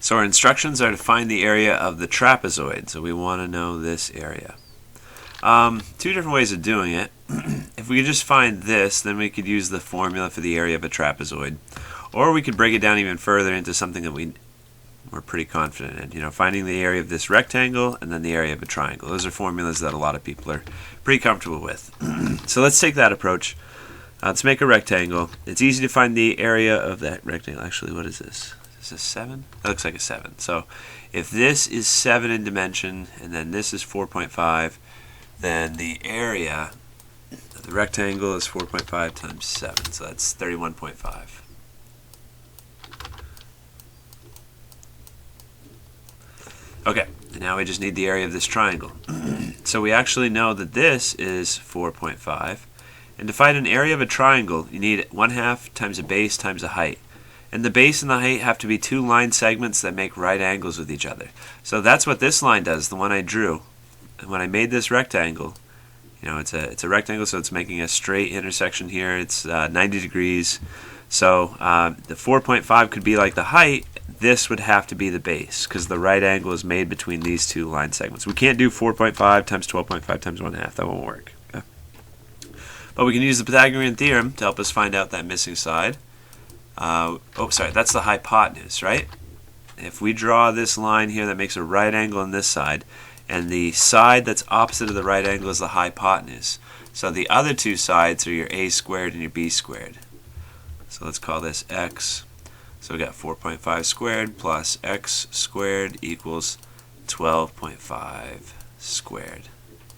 So our instructions are to find the area of the trapezoid. So we want to know this area. Two different ways of doing it. If we could just find this, then we could use the formula for the area of a trapezoid. Or we could break it down even further into something that we're pretty confident in. You know, finding the area of this rectangle and then the area of a triangle. Those are formulas that a lot of people are pretty comfortable with. So let's take that approach. Let's make a rectangle. It's easy to find the area of that rectangle. Actually, what is this? Is this 7? That looks like a 7. So if this is 7 in dimension and then this is 4.5, then the area of the rectangle is 4.5 times 7. So that's 31.5. Okay, and now we just need the area of this triangle. So we actually know that this is 4.5. And to find an area of a triangle, you need 1/2 times a base times a height. And the base and the height have to be two line segments that make right angles with each other. So that's what this line does, the one I drew. And when I made this rectangle, you know, it's a rectangle, so it's making a straight intersection here. It's 90 degrees. So the 4.5 could be like the height. This would have to be the base because the right angle is made between these two line segments. We can't do 4.5 times 12.5 times 1/2. That won't work. Okay? But we can use the Pythagorean Theorem to help us find out that missing side. That's the hypotenuse, right? If we draw this line here that makes a right angle on this side, and the side that's opposite of the right angle is the hypotenuse. So the other two sides are your a squared and your b squared. So let's call this x. So we got 4.5 squared plus x squared equals 12.5 squared.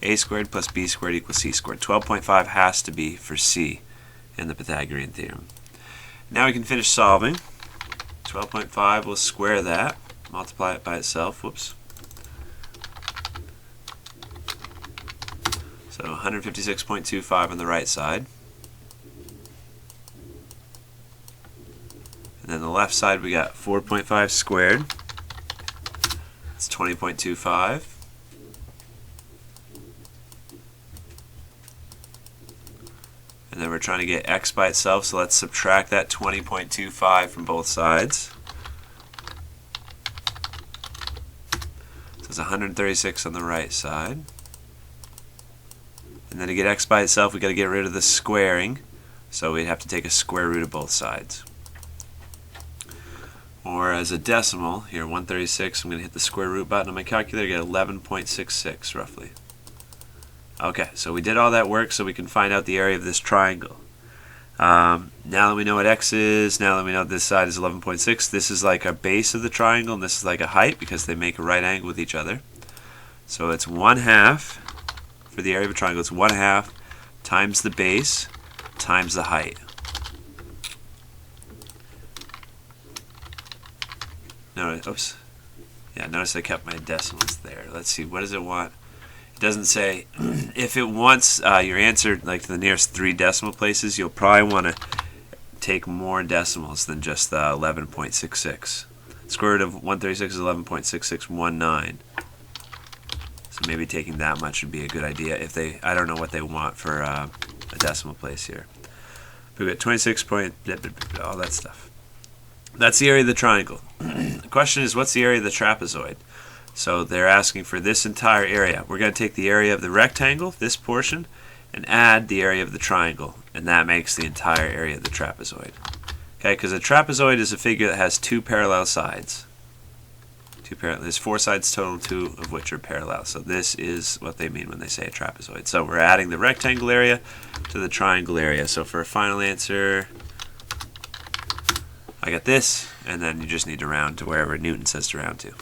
A squared plus b squared equals c squared. 12.5 has to be for c in the Pythagorean Theorem. Now we can finish solving. 12.5, we'll square that, multiply it by itself. Whoops. So 156.25 on the right side. And then the left side we got 4.5 squared. It's 20.25. And then we're trying to get x by itself, so let's subtract that 20.25 from both sides. So it's 136 on the right side. And then to get x by itself, we've got to get rid of the squaring. So we'd have to take a square root of both sides. Or as a decimal, here 136, I'm going to hit the square root button on my calculator, get 11.66 roughly. Okay, so we did all that work so we can find out the area of this triangle. Now that we know what x is, now that we know this side is 11.6, this is like a base of the triangle and this is like a height because they make a right angle with each other. So it's 1/2 for the area of a triangle. It's 1/2 times the base times the height. Notice I kept my decimals there. Let's see, what does it want? It doesn't say. If it wants your answer like to the nearest 3 decimal places, you'll probably want to take more decimals than just 11.66. Square root of 136 is 11.6619. So maybe taking that much would be a good idea. If I don't know what they want for a decimal place here. We've got 26 point, all that stuff. That's the area of the triangle. The question is, what's the area of the trapezoid? So they're asking for this entire area. We're going to take the area of the rectangle, this portion, and add the area of the triangle. And that makes the entire area of the trapezoid. Okay, because a trapezoid is a figure that has 2 parallel sides. There's 4 sides total, 2 of which are parallel. So this is what they mean when they say a trapezoid. So we're adding the rectangle area to the triangle area. So for a final answer, I got this, and then you just need to round to wherever Newton says to round to.